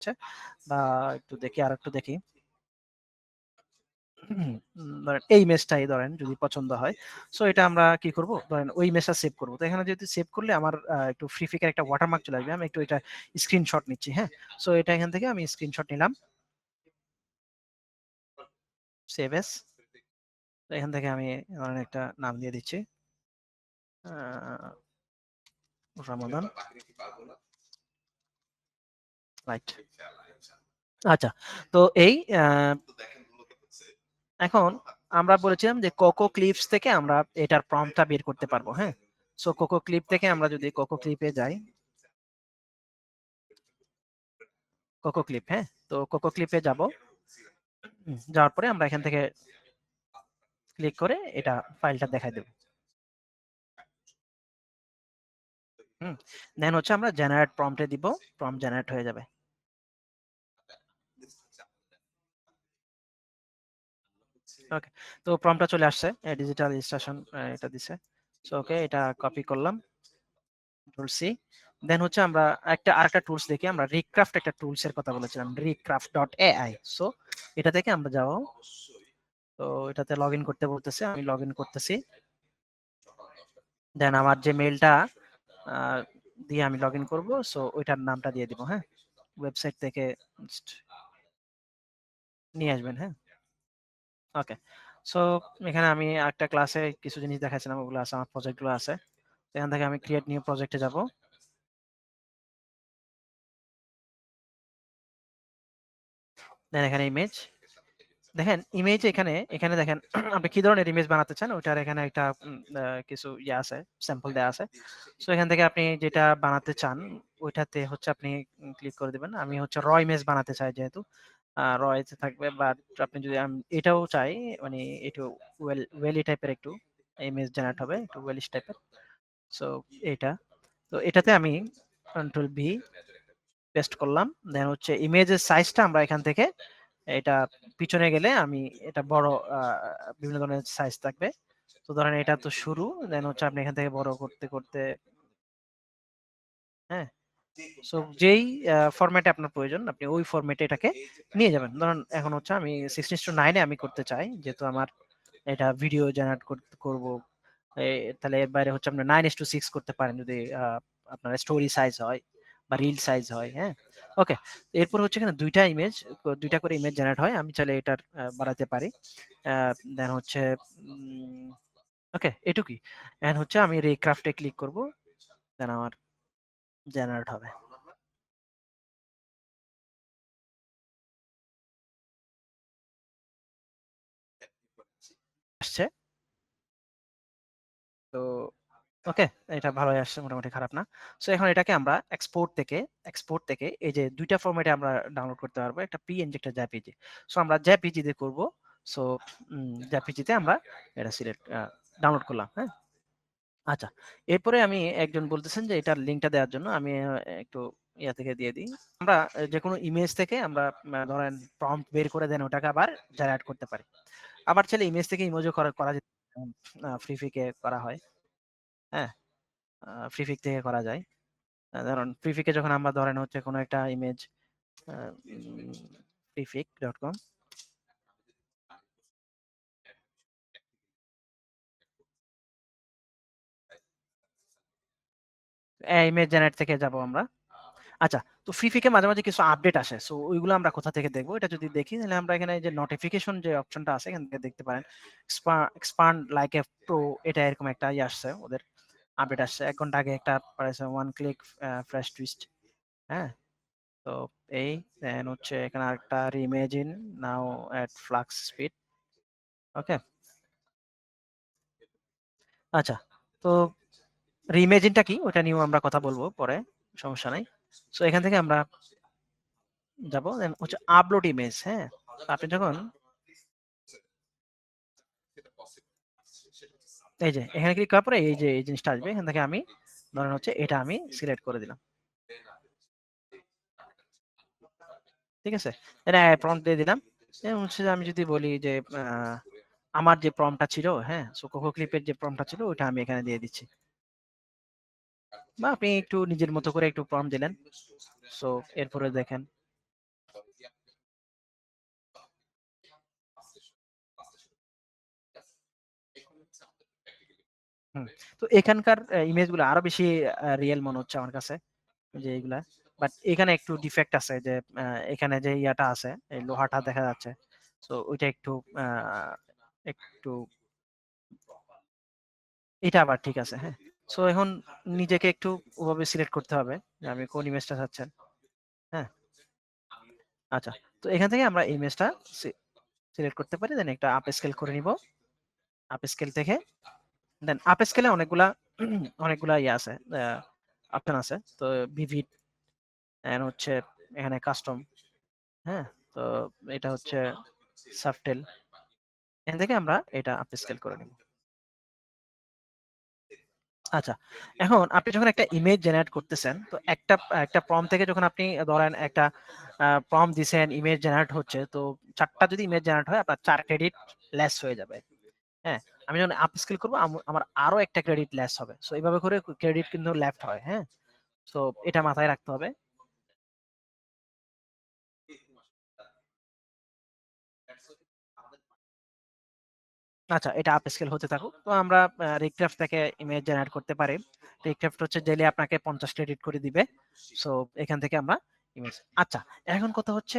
হচ্ছে, বা একটু দেখি, আর একটু দেখি। ধরেন এই ইমেজটাই ধরেন যদি পছন্দ হয়, সো এটা আমরা কি করব, ধরেন ওই ইমেজটা সেভ করব। তো এখানে যেহেতু সেভ করলে আমার একটু ফ্রি ফিকের একটা ওয়াটারমার্ক চলে আসবে, আমি একটু এটা স্ক্রিনশট নিচ্ছি। হ্যাঁ, সো এটা এখান থেকে আমি স্ক্রিনশট নিলাম, সেভ এস। তো এখান থেকে আমি ধরেন একটা নাম দিয়ে দিচ্ছি, রমাদান, রাইট। আচ্ছা, তো এই এখন আমরা বলেছিলাম যে কোকো ক্লিপস থেকে আমরা এটার প্রম্পটটা বের করতে পারবো। হ্যাঁ, সো কোকো ক্লিপ থেকে আমরা যদি কোকো ক্লিপে যাই, কোকো ক্লিপ, হ্যাঁ, তো কোকো ক্লিপে যাব, যাওয়ার পরে আমরা এখান থেকে ক্লিক করে এটা ফাইলটা দেখাই দেব। দেন হচ্ছে আমরা জেনারেট প্রম্পটে দিব, প্রম্পট জেনারেট হয়ে যাবে। ওকে, তো প্রম্পটটা চলে আসছে, ডিজিটাল রেজিস্ট্রেশন এটা দিছে। সো ওকে, এটা কপি করলাম, কন্ট্রোল সি। দেন হচ্ছে আমরা আরেকটা টুলস দেখি, আমরা রিক্রাফট একটা টুলস এর কথা বলেছিলাম, recraft.ai। সো এটা থেকে আমরা যাব, তো এটাতে লগইন করতে বলতেছে, আমি লগইন করতেছি। দেন আমার যে মেইলটা দিয়ে আমি লগইন করব, সো ওইটার নামটা দিয়ে দিব। হ্যাঁ, ওয়েবসাইট থেকে just নিয়ে আসবেন। হ্যাঁ, ওকে। সো এখানে আমি একটা ক্লাসে কিছু জিনিস দেখাচ্ছিলাম, ওগুলো আছে, আমার প্রজেক্টগুলো আছে। এখান থেকে আমি ক্রিয়েট নিউ প্রজেক্টে যাব। দেন এখানে ইমেজ, দেখেন ইমেজ, এখানে এখানে দেখেন আপনি কি ধরনের ইমেজ বানাতে চান, ওটার এখানে একটা কিছু ইয়ে আছে, স্যাম্পল দেওয়া আছে। সো এখান থেকে আপনি যেটা বানাতে চান ওইটাতে হচ্ছে আপনি ক্লিক করে দিবেন। আমি হচ্ছে র ইমেজ বানাতে চাই, যেহেতু র এতে থাকবে, বাট আপনি যদি এটাও চাই, মানে একটু ওয়েলি টাইপের একটু ইমেজ জেনারেট হবে, একটু ওয়েলিশ টাইপের। সো এটা, তো এটাতে আমি কন্ট্রোল ভি পেস্ট করলাম। দেন হচ্ছে ইমেজের সাইজটা আমরা এখান থেকে, এটা পিছনে গেলে আমি এটা বড়, বিভিন্ন ধরনের সাইজ থাকবে। তো ধরেন এটা তো শুরু, দেন হচ্ছে আপনি এখান থেকে বড় করতে করতে, হ্যাঁ, সো যেই ফরম্যাটে আপনার প্রয়োজন আপনি ওই ফরম্যাটে এটাকে নিয়ে যাবেন। ধরুন এখন হচ্ছে আমি 16:9 এ আমি করতে চাই, যেহেতু আমার এটা ভিডিও জেনারেট করব। তাহলে এর বাইরে হচ্ছে আপনি 9:6 করতে পারেন, যদি আপনার স্টোরি সাইজ হয় বা রিল সাইজ হয়। হ্যাঁ, ওকে। এরপর হচ্ছে এখানে দুইটা করে ইমেজ জেনারেট হয়, আমি চাইলে এটার বাড়াতে পারি। দেন হচ্ছে ওকে, এটুকুই। এন্ড হচ্ছে আমি রিক্রাফটে ক্লিক করব, দেন আমার জেনারেট হবে, আসছে। তো ওকে, এটা ভালোই আসছে, মোটামুটি খারাপ না। সো এখন এটাকে আমরা এক্সপোর্ট থেকে এই যে দুইটা ফরম্যাটে আমরা ডাউনলোড করতে পারবো, একটা পিএনজি, একটা জেপিজি। সো আমরা জেপিজি তে করব। সো জেপিজি তে আমরা এটা সিলেক্ট ডাউনলোড করলাম। হ্যাঁ, আচ্ছা। এরপরে আমি একজন বলতেছেন যে এটার লিংকটা দেওয়ার জন্য, আমি একটু ইয়া থেকে দিয়ে দিই। আমরা যেকোনো ইমেজ থেকে আমরা ধরেন প্রম্পট বের করে দেন ওটাকে আবার জেনারেট করতে পারি। আবার চাইলে ইমেজ থেকে ইমোজও করা করা যেতে, ফ্রি ফিকে করা হয়। হ্যাঁ, ফ্রিফিক থেকে করা যায়। ধরুন ফ্রিফিকে যখন আমরা ধরেন হচ্ছে কোনো একটা ইমেজ, freefik.com, ইমেজ জেনারেট থেকে যাব আমরা। আচ্ছা, তো ফ্রিফিকে মাঝে মাঝে কিছু আপডেট আসে, সো ওইগুলো আমরা কোথা থেকে দেখবো, এটা যদি দেখি তাহলে আমরা এখানে যে নোটিফিকেশন যে অপশনটা আছে এখান থেকে দেখতে পারেন। এক্সপান্ড লাইক এ প্রো, এটা এরকম একটা ইয়ে আসছে, ওদের আপডেট আসছে 1 ঘন্টা আগে, একটা পড়েছে ওয়ান ক্লিক ফ্রেশ টুইস্ট। হ্যাঁ, তো এই দেন হচ্ছে এখানে আরেকটা রিইমেজিন নাও এট ফ্লাক্স স্পিড। ওকে, আচ্ছা। তো রিইমেজিনটা কি ওটা নিয়েও আমরা কথা বলবো পরে, সমস্যা নাই। সো এখান থেকে আমরা যাব, দেন হচ্ছে আপলোড ইমেজ। হ্যাঁ, আপনি যখন এই যে এখানে ক্লিক করার পরে এই যে এই জিনিসটা আসবে, এখান থেকে আমি ধরেন হচ্ছে এটা আমি সিলেক্ট করে দিলাম। ঠিক আছে, এটা প্রম্পট দিয়ে দিলাম। এবং হচ্ছে যে আমি যদি বলি যে আমার যে প্রম্পটটা ছিল, হ্যাঁ, সো কোকো ক্লিপের যে প্রম্পটটা ছিল ওটা আমি এখানে দিয়ে দিচ্ছি, বা আপনি একটু নিজের মতো করে একটু প্রম্পট দিলেন। সো এরপরে দেখেন হুম। তো এখানকার ইমেজগুলো আরো বেশি রিয়েল মনে হচ্ছে আমার কাছে যে এগুলা। বাট এখানে একটু ডিফেক্ট আছে যে এখানে যে ইয়াটা আছে, এই লোহাটা দেখা যাচ্ছে। সো ওইটা একটু একটু এটা আবার ঠিক আছে, হ্যাঁ। সো এখন নিজেকে একটু ওভাবে সিলেক্ট করতে হবে যে আমি কোন ইমেজটা চাচ্ছেন। হ্যাঁ, আচ্ছা। তো এখান থেকে আমরা ইমেজটা সিলেক্ট করতে পারি, দেন একটা আপ স্কেল করে নিব। আপ স্কেল থেকে দেন আপ স্কেলে অনেকগুলা অনেকগুলা ইয়ে আছে, অপশন আছে। তো ভিভিড এন্ড হচ্ছে এখানে কাস্টম, হ্যাঁ। তো এটা হচ্ছে সাবটেল, এখান থেকে আমরা এটা আপ স্কেল করে নিব। আচ্ছা, এখন আপনি যখন একটা ইমেজ জেনারেট করতেছেন, তো একটা একটা প্রম্পট থেকে যখন আপনি ধরেন একটা প্রম্পট দিছেন, ইমেজ জেনারেট হচ্ছে, তো ৪ টা যদি ইমেজ জেনারেট হয়, আপনার ৪ ক্রেডিট লেস হয়ে যাবে। হ্যাঁ? আমি যখন আপ স্কেল করব, আমার আরো একটা ক্রেডিট লেস হবে। সো এভাবে করে ক্রেডিট কিন্তু লেফট হয়, হ্যাঁ? সো এটা মাথায় রাখতে হবে। আচ্ছা, এটা আপ স্কেল হতে থাকুক। তো আমরা রিক্রাফট থেকে ইমেজ জেনারেট করতে পারি। রিক্রাফট হচ্ছে ডেইলি আপনাকে ৫০ ক্রেডিট করে দিবে। সো এখান থেকে আমরা ইমেজ, আচ্ছা, এখন কথা হচ্ছে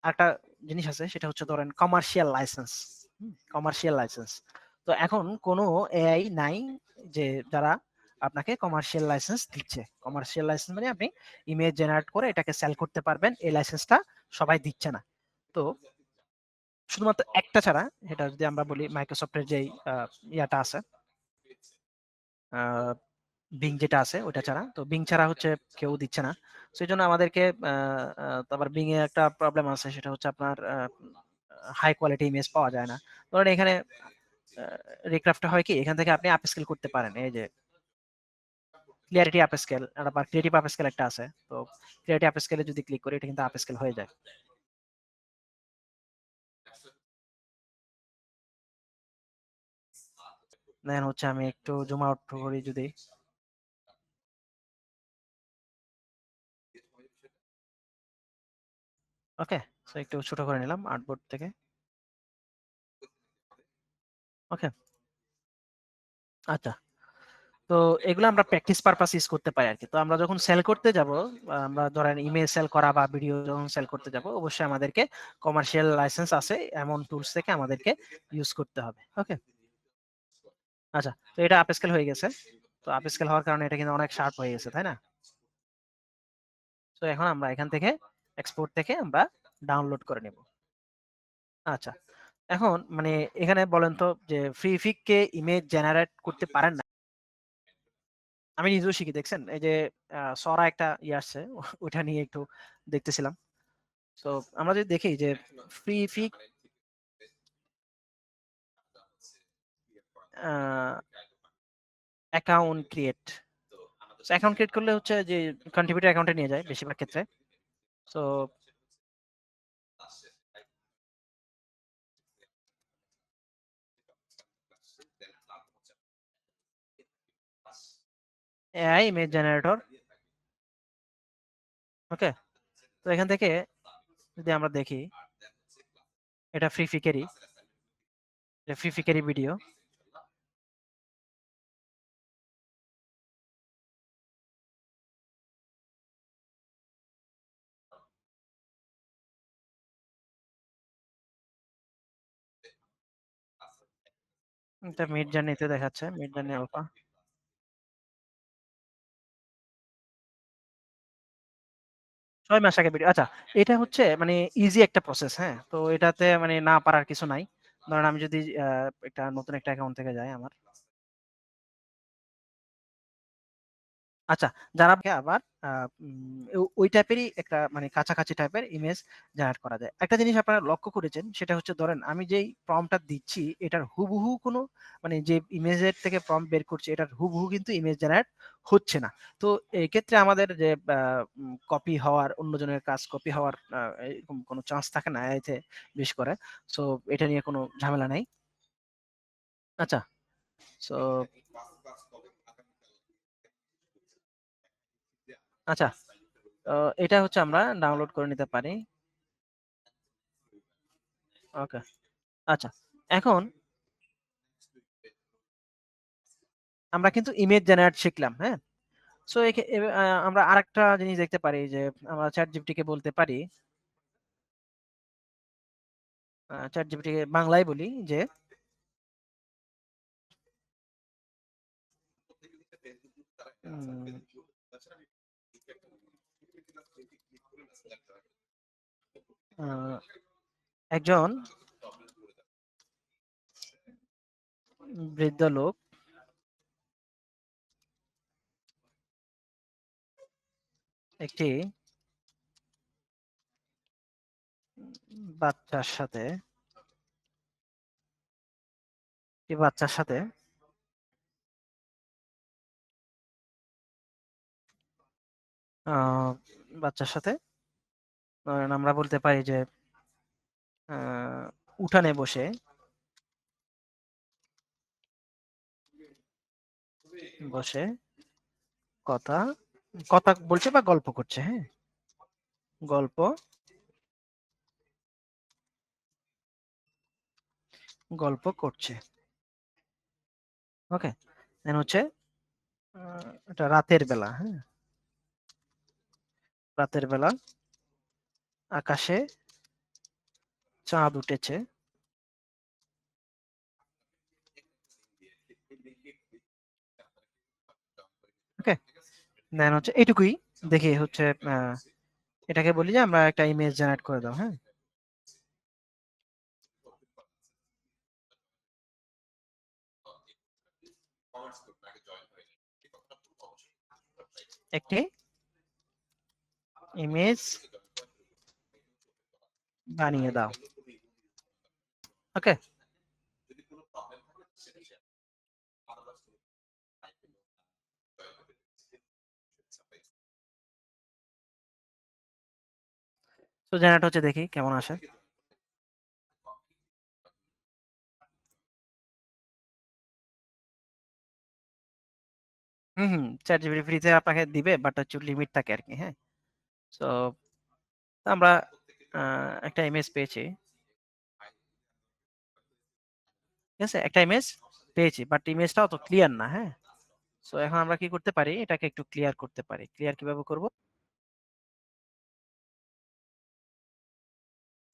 আরেকটা জিনিস আছে, সেটা হচ্ছে ধরেন কমার্শিয়াল লাইসেন্স। Commercial licence. তো এখন কোনো এআই নাই যে যারা আপনাকে কমার্শিয়াল লাইসেন্স দিচ্ছে। কমার্শিয়াল লাইসেন্স মানে আপনি ইমেজ জেনারেট করে এটাকে সেল করতে পারবেন। এই লাইসেন্সটা সবাই দিচ্ছে না। তো শুধুমাত্র একটা ছাড়া, এটা যদি আমরা বলি মাইক্রোসফটের যেই ইয়াটা আছে, বিং যেটা আছে ওটা ছাড়া, তো বিং ছাড়া হচ্ছে কেউ দিচ্ছে না। সেই জন্য আমাদেরকে তারপর বিং এ একটা প্রবলেম আছে, সেটা হচ্ছে আপনার হাই কোয়ালিটি ইমেজ পাওয়া যায় না। ধরেন এখানে রিক্রাফটে হয় কি, এখান থেকে আপনি আপ স্কেল করতে পারেন। এই যে ক্লিয়ারিটি আপ স্কেল, আবার ক্রিয়েটিভ আপ স্কেল একটা আছে। তো ক্রিয়েটিভ আপ স্কেলে যদি ক্লিক করি, এটা কিন্তু আপ স্কেল হয়ে যায়। দেন হচ্ছে আমি একটু জুম আউট করি যদি, ওকে। সো একটু ছোট করে নিলাম আর্টবোর্ড থেকে, ওকে। আচ্ছা, তো এগুলো আমরা প্র্যাকটিস পারপাস ইউজ করতে পারি আরকি। তো আমরা যখন সেল করতে যাব, আমরা ধরেন ইমেজ সেল করা বা ভিডিও যখন সেল করতে যাব, অবশ্যই আমাদেরকে কমার্শিয়াল লাইসেন্স আছে এমন টুলস থেকে আমাদেরকে ইউজ করতে হবে। ওকে? আচ্ছা, তো এটা আপ স্কেল হয়ে গেছে। তো আপ স্কেল হওয়ার কারণে এটা কিন্তু অনেক শার্প হয়ে গেছে, তাই না? তো এখন আমরা এখান থেকে এক্সপোর্ট থেকে আমরা ডাউনলোড করে নেব। আচ্ছা। এখন মানে এখানে বলেন তো যে ফ্রি কে ইমেজ জেনারেট করতে পারেন না। আমি নিজেও শিখি, দেখছেন? এই যে সরা একটা ইয়ে আসছে, ওইটা নিয়ে একটু দেখতেছিলাম। সো আমরা যদি দেখি যে ফিক আ account create. So account create করলে হচ্ছে যে কন্ট্রিবিউটর অ্যাকাউন্টে নিয়ে যায় বেশিরভাগ ক্ষেত্রে। So AI image generator, okay. তো এখান থেকে যদি আমরা দেখি, এটা ফিকেরই, এটা ফিকেরই ভিডিও। এটা মিড জার্নিতে দেখাচ্ছে, মিড জার্নি আলফা। ৬ মাস আগে ভিডিও। আচ্ছা, এটা হচ্ছে মানে ইজি একটা প্রসেস, হ্যাঁ? তো এটাতে মানে না পারার কিছু নাই। ধরেন আমি যদি একটা নতুন একটা অ্যাকাউন্ট থেকে যাই আমার। আচ্ছা, যারা আবার আ ওই টাইপেরই একটা মানে কাছাকাছি টাইপের ইমেজ জেনারেট করা যায়। একটা জিনিস আপনারা লক্ষ্য করেছেন, সেটা হচ্ছে ধরেন আমি যেই প্রম্পটটা দিচ্ছি, এটার হুবহু কোনো মানে যে ইমেজের থেকে প্রম্পট বের করছি, এটার হুবহু কিন্তু ইমেজ জেনারেট হচ্ছে না। তো এক্ষেত্রে আমাদের যে কপি হওয়ার, অন্যজনের কাজ কপি হওয়ার এরকম কোনো চান্স থাকে না এআই তে, বিশেষ করে। সো এটা নিয়ে কোনো ঝামেলা নাই। আচ্ছা, সো আচ্ছা, তো এটা হচ্ছে আমরা ডাউনলোড করে নিতে পারি। ওকে। আচ্ছা। এখন আমরা কিন্তু ইমেজ জেনারেট শিখলাম, হ্যাঁ? সো আমরা আরেকটা জিনিস দেখতে পারি যে আমরা ChatGPT কে বলতে পারি, ChatGPT কে বাংলায় বলি যে উম আ একজন বৃদ্ধ লোক একটি বাচ্চার সাথে বাচ্চার সাথে আ বাচ্চার সাথে ধরেন আমরা বলতে পারি যে আ উঠানে বসে বসে কথা কথা বলছে বা গল্প করছে, হ্যাঁ? গল্প গল্প করছে। ওকে? দেন হচ্ছে আ এটা রাতের বেলা, হ্যাঁ? রাতের বেলা আকাশে চাঁদ উঠেছে। ওকে? দেন হচ্ছে এইটুকুই দেখি হচ্ছে এটাকে বলি যে আমরা একটা ইমেজ জেনারেট করে দাও, হ্যাঁ? একটি ইমেজ বানিয়ে দাও। ওকে? তো জেনারেট হচ্ছে দেখি কেমন আসে। হুম, হুম। ChatGPT ফ্রিতে আপনাকে দিবে বাট হচ্ছে লিমিট থাকে আরকি, হ্যাঁ? সো আমরা আ একটা ইমেজ পেয়েছি। ঠিক আছে? একটা ইমেজ পেয়েছি। বাট ইমেজটা অত ক্লিয়ার না, হ্যাঁ? সো এখন আমরা কি করতে পারি? এটাকে একটু ক্লিয়ার করতে পারি। ক্লিয়ার কিভাবে করব?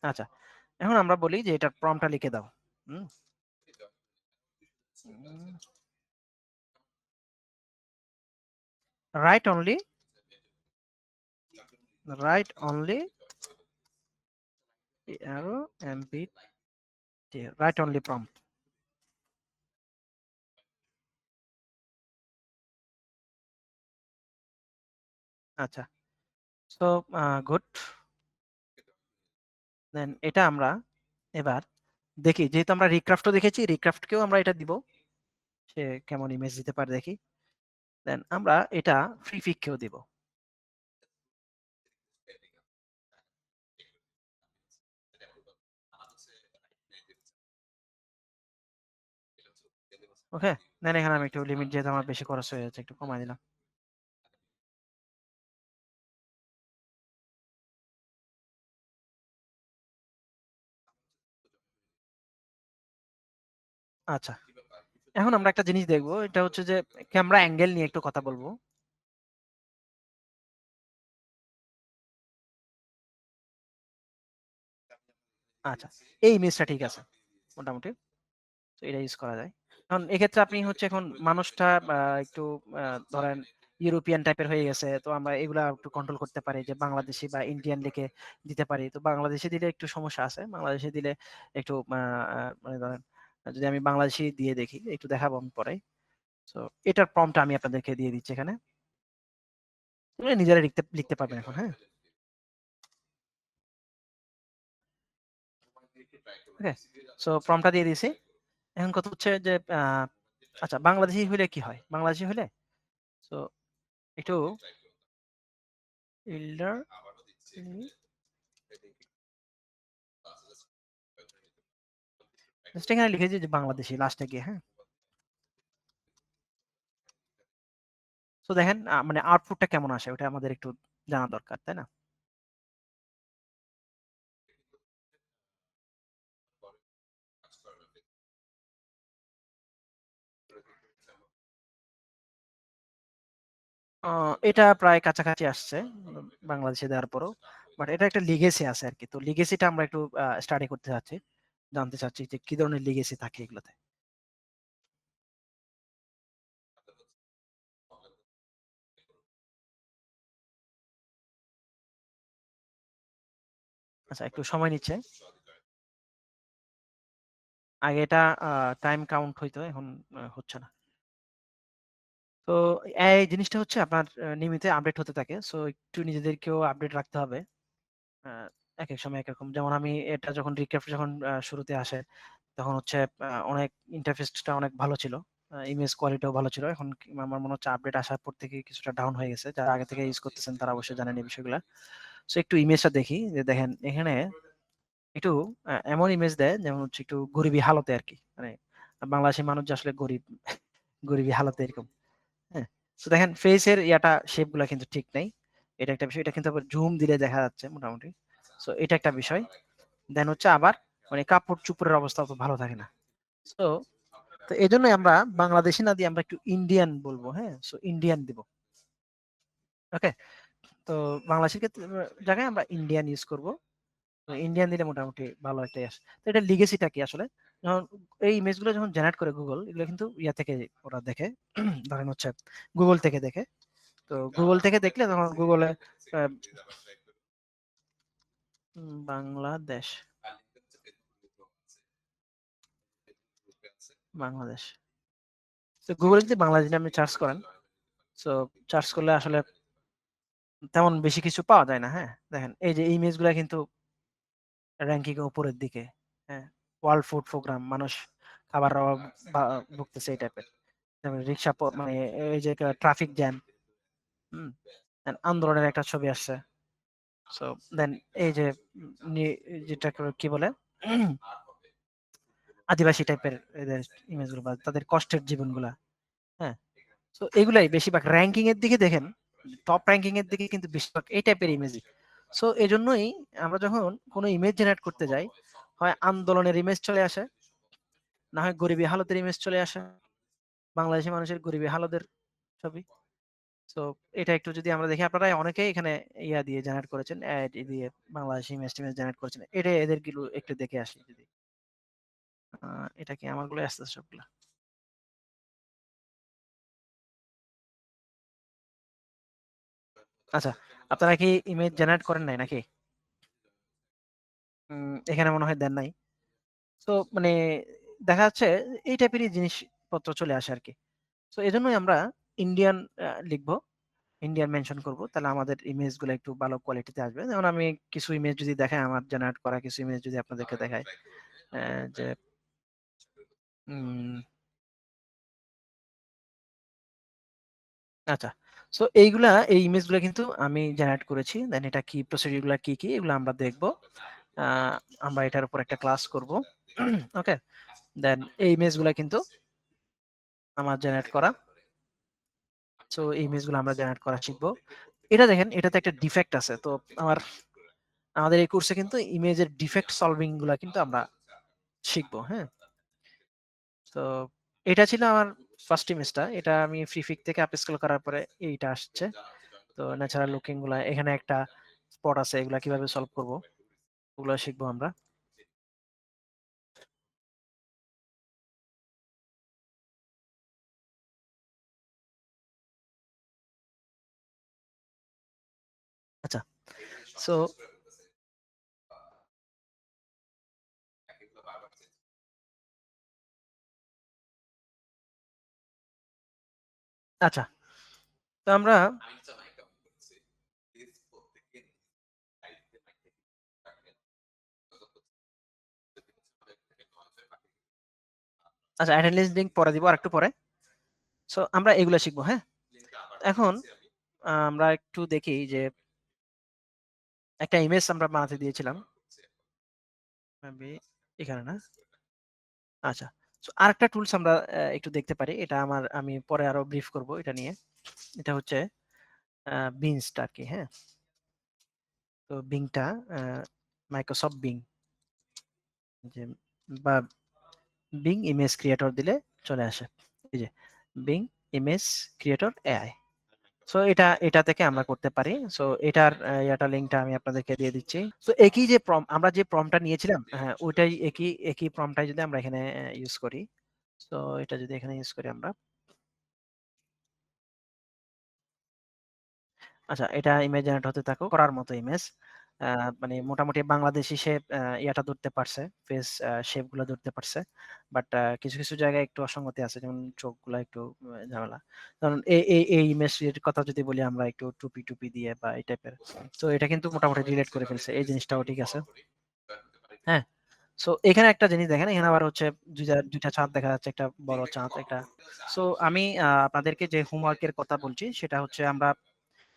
আচ্ছা। এখন আমরা বলি যে এটার প্রম্পটটা লিখে দাও। Hmm? Um write only write only arrow mpt write only prompt. আচ্ছা। So good. দেন এটা আমরা এবার দেখি যেহেতু আমরা রিক্রাফটও দেখেছি, রিক্রাফটকেও আমরা এটা দিব। সে কেমন ইমেজ দিতে পারে দেখি। দেন আমরা এটা ফ্রি পিককেও দিব। ওকে? দেন এখানে আমি একটু লিমিট যেহেতু আমার বেশি খরচ হয়ে যাচ্ছে একটু কমায় দিলাম। আচ্ছা। এখন আমরা একটা জিনিস দেখব। এটা হচ্ছে যে ক্যামেরা অ্যাঙ্গেল নিয়ে একটু কথা বলব। আচ্ছা। এই ইমেজটা ঠিক আছে। মোটামুটি। তো এটা ইউজ করা যায়। এখন এক্ষেত্রে আপনি হচ্ছে এখন মানুষটা একটু আ ধরেন ইউরোপিয়ান টাইপের হয়ে গেছে। তো আমরা এগুলা একটু কন্ট্রোল করতে পারি যে বাংলাদেশী বা ইন্ডিয়ান লিখে দিতে পারি। তো বাংলাদেশী দিলে একটু সমস্যা আছে। বাংলাদেশী দিলে একটু মানে ধরেন যদি আমি বাংলাদেশী দিয়ে দেখি, একটু দেখাবো আমি পরে। সো এটার প্রম্পট টা আমি আপনাদেরকে দিয়ে দিচ্ছি এখানে। নিজেরা লিখতে লিখতে পারবেন এখন, হ্যাঁ? ওকে? সো প্রম্পট টা দিয়ে দিয়েছি। এখন কথা হচ্ছে যে আচ্ছা বাংলাদেশী হইলে কি হয়? বাংলাদেশী হইলে সো একটু ইল্ডার জাস্ট এখানে লিখে দিই যে বাংলাদেশী লাস্টে গিয়ে, হ্যাঁ? সো দেখেন মানে আউটপুটটা কেমন আসে ওটা আমাদের একটু জানা দরকার, তাই না? এটা প্রায় কাছাকাছি আসছে বাংলাদেশে দেওয়ার পরও। বাট এটা একটা লিগেসি আছে আরকি। তো লিগেসিটা আমরা একটু স্টাডি করতে চাচ্ছি। জানতে চাচ্ছি যে কি ধরনের লিগেসি থাকে এগুলোতে। আচ্ছা, একটু সময় নিচ্ছে। আগে এটা টাইম কাউন্ট হইতো, এখন হচ্ছে না। তো এই জিনিসটা হচ্ছে আপনার নিয়মিত আপডেট হতে থাকে। সো একটু নিজেদেরকেও আপডেট রাখতে হবে। আ একেক সময় একেক রকম। যেমন আমি এটা যখন রিক্রাফট যখন শুরুতে আসে, তখন হচ্ছে অনেক ইন্টারফেসটা অনেক ভালো ছিল। ইমেজ কোয়ালিটিও ভালো ছিল। এখন আমার মনে হচ্ছে আপডেট আসার পর থেকে কিছুটা ডাউন হয়ে গেছে। যারা আগে থেকে ইউজ করতেছেন তারা অবশ্যই জানেন এই বিষয়গুলা। সো একটু ইমেজটা দেখি যে দেখেন এখানে একটু এমন ইমেজ দেয় যেমন হচ্ছে একটু গরিবি হালতে আরকি। মানে বাংলাদেশের মানুষ যে আসলে গরিব, গরিবি হালতে এরকম। হ্যাঁ? তো দেখেন ফেইসের শেপ গুলা কিন্তু ঠিক নাই। এটা একটা বিষয়। এটা কিন্তু আবার জুম দিলে দেখা যাচ্ছে মোটামুটি। সো এটা একটা বিষয়। দেন হচ্ছে আবার মানে কাপড়-চোপড়ের অবস্থাও তো ভালো থাকে না। সো তো এজন্যই আমরা বাংলাদেশী না দিয়ে আমরা একটু ইন্ডিয়ান বলবো, হ্যাঁ? সো ইন্ডিয়ান দিব। ওকে? তো বাংলাদেশের ক্ষেত্রে জায়গায় আমরা ইন্ডিয়ান ইউজ করব। তো ইন্ডিয়ান দিলে মোটামুটি ভালো একটা আসে। তো এটার লিগেসিটা কি আসলে? যখন এই ইমেজগুলো যখন জেনারেট করে গুগল, এগুলো কিন্তু ইয়া থেকে ওরা দেখে। ধরেন হচ্ছে গুগল থেকে দেখে। তো গুগল থেকে দেখলে তখন গুগলে আ বাংলাদেশ, বাংলাদেশ। তো গুগলে যদি বাংলাদেশ নামে সার্চ করেন, সো সার্চ করলে আসলে তেমন বেশি কিছু পাওয়া যায় না, হ্যাঁ? দেখেন এই যে ইমেজগুলা কিন্তু র‍্যাংকিং এ উপরের দিকে, হ্যাঁ? ওয়ার্ল্ড ফুড প্রোগ্রাম মানুষ খাবারের অভাব বা ভুগতেছে এই টাইপের। যেমন রিক্সা মানে এই যে ট্রাফিক জ্যাম, হুম? দেন আন্দোলনের একটা ছবি আসছে। সো দেন এই যে নি যেটাকে কি বলে? আদিবাসী টাইপের এদের ইমেজগুলো বা তাদের কষ্টের জীবনগুলা, হ্যাঁ? সো এগুলাই বেশিরভাগ র‍্যাংকিং এর দিকে দেখেন, টপ র‍্যাংকিং এর দিকে কিন্তু বেশিরভাগ এই টাইপের ইমেজই। সো এজন্যই আমরা যখন কোন ইমেজ জেনারেট করতে যাই, হয় আন্দোলনের ইমেজ চলে আসে, না হয় গরিবি হালতের ইমেজ চলে আসে। বাংলাদেশী মানুষের গরিবি হালতের ছবি। সো এটা একটু যদি আমরা দেখি আপনারা অনেকেই এখানে ইয়া দিয়ে জেনারেট করেছেন, দিয়ে বাংলাদেশী ইমেজ-টিমেজ জেনারেট করেছেন। এটা এদেরগুলো একটু দেখে আসি যদি। আ এটা কি আমারগুলোই আসতেছে সবগুলা। আচ্ছা, আপনারা কি ইমেজ জেনারেট করেন নাই নাকি? এখানে মনে হয় দেন নাই। তো মানে দেখা যাচ্ছে এই টাইপেরই জিনিসপত্র চলে আসে আরকি। সো এজন্যই আমরা ইন্ডিয়ান লিখবো। ইন্ডিয়ান মেনশন করব। তাহলে আমাদের ইমেজ গুলা একটু ভালো কোয়ালিটিতে আসবে। যেমন আমি কিছু ইমেজ যদি দেখাই আমার জেনারেট করা কিছু ইমেজ যদি আপনাদেরকে দেখাই। যে উম আচ্ছা। সো এই ইমেজ গুলা কিন্তু আমি জেনারেট করেছি। দেন এটা কি প্রসিডিউর গুলা কি এগুলো আমরা দেখব। আ আমরা এটার উপর একটা ক্লাস করব। ওকে? দেন এই ইমেজ গুলা কিন্তু আমার জেনারেট করা। সো এই ইমেজ গুলো আমরা জেনারেট করা শিখব। এটা দেখেন এটাতে একটা ডিফেক্ট আছে। তো আমার আমাদের এই কোর্সে কিন্তু ইমেজের ডিফেক্ট সলভিং গুলা কিন্তু আমরা শিখব। হ্যাঁ? তো এটা ছিল আমার ফার্স্ট ইমেজটা। এটা আমি ফ্রি থেকে আপস্কেল করার পরে এইটা আসছে। তো ন্যাচারাল লুকিং গুলা এখানে একটা স্পট আছে। এগুলা কিভাবে সলভ করব? ওগুলা শিখবো আমরা। আচ্ছা। সো আচ্ছা। তো আমরা আচ্ছা অ্যাটেন্ডেন্স লিঙ্ক পরে দিব আরেকটু পরে। সো আমরা এগুলা শিখবো, হ্যাঁ? এখন আমরা একটু দেখি যে একটা ইমেজ আমরা বানাতে দিয়েছিলাম। মেবি এখানে না? আচ্ছা। সো আরেকটা টুলস আমরা একটু দেখতে পারি। এটা আমি পরে আরো ব্রিফ করব এটা নিয়ে। এটা হচ্ছে বিনস্ট আরকি, হ্যাঁ? তো Bing টা আ Microsoft Bing যে বা Bing ইমেজ ক্রিয়েটর দিলে চলে আসে। এই যে Bing image creator AI. So এটা থেকে আমরা করতে পারি। সো এটার ইয়াটা লিঙ্কটা আমি আপনাদেরকে দিয়ে দিচ্ছি। সো একই যে আমরা যে প্রম্পটটা নিয়েছিলাম, হ্যাঁ, ওইটাই একই প্রম্পটটাই যদি আমরা এখানে ইউজ করি। সো এটা যদি এখানে ইউজ করি আমরা। আচ্ছা, এটা ইমেজ জেনারেট হতে থাকুক। করার মতো ইমেজ। আ মানে মোটামুটি বাংলাদেশী শেপ ইয়াটা ধরতে পারছে। ফেস শেপ গুলা ধরতে পারছে। বাট কিছু জায়গায় একটু অসঙ্গতি আছে। যেমন চোখগুলা একটু ঝামেলা। কারণ এই ইমেজটির কথা যদি বলি আমরা একটু টুপি দিয়ে বা এই টাইপের। সো এটা কিন্তু মোটামুটি রিলেট করে ফেলছে। এই জিনিসটাও ঠিক আছে। হ্যাঁ? সো এখানে একটা জিনিস দেখেন, এখানে আবার হচ্ছে ২ টা চাঁদ দেখা যাচ্ছে, একটা বড় চাঁদ একটা। সো আমি আপনাদেরকে যে হোমওয়ার্ক এর কথা বলছি সেটা হচ্ছে আমরা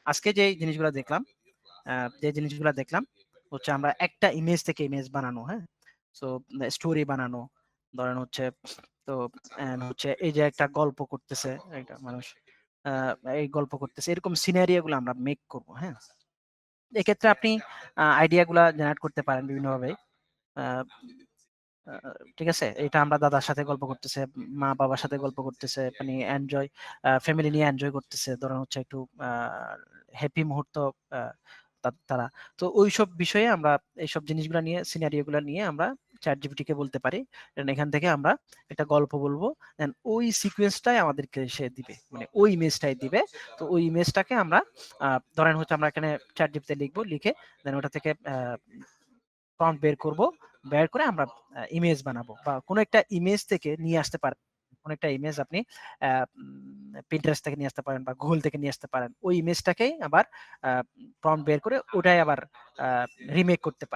আজকে যে জিনিসগুলা দেখলাম, আ যে জিনিসগুলা দেখলাম হচ্ছে আমরা একটা ইমেজ থেকে ইমেজ বানানো, হ্যাঁ? সো স্টোরি বানানো। ধরেন হচ্ছে তো হচ্ছে এই যে একটা গল্প করতেছে একটা মানুষ। আ এই গল্প করতেছে। এরকম সিনারিও গুলো আমরা মেক করব, হ্যাঁ? এক্ষেত্রে আপনি আইডিয়া গুলা জেনারেট করতে পারেন বিভিন্নভাবে। আ আ ঠিক আছে? এটা আমরা দাদার সাথে গল্প করতেছে, মা-বাবার সাথে গল্প করতেছে। মানে ফ্যামিলি নিয়ে এনজয় করতেছে। ধরেন হচ্ছে একটু আ হ্যাপি মুহূর্ত আ তারা। তো ওইসব বিষয়ে আমরা এইসব জিনিসগুলা নিয়ে সিনারিও গুলা নিয়ে আমরা ChatGPT কে বলতে পারি। দেন এখান থেকে আমরা একটা গল্প বলব। দেন ওই সিকোয়েন্সটাই আমাদেরকে সে দিবে। মানে ওই ইমেজটাই দিবে। তো ওই ইমেজটাকে আমরা আ ধরেন হচ্ছে আমরা এখানে ChatGPT তে লিখব। লিখে দেন ওটা থেকে প্রম্পট বের করব। বের করে আমরা ইমেজ বানাবো বা কোন একটা ইমেজ থেকে নিয়ে আসতে পারেন। কোন একটা ইমেজ আপনি Pinterest থেকে নিয়ে আসতে পারেন বা Google থেকে নিয়ে আসতে পারেন। ওই ইমেজটাকেই আবার আ প্রম্পট বের করে ওটাই আবার আ রিমেক করতে পারেন।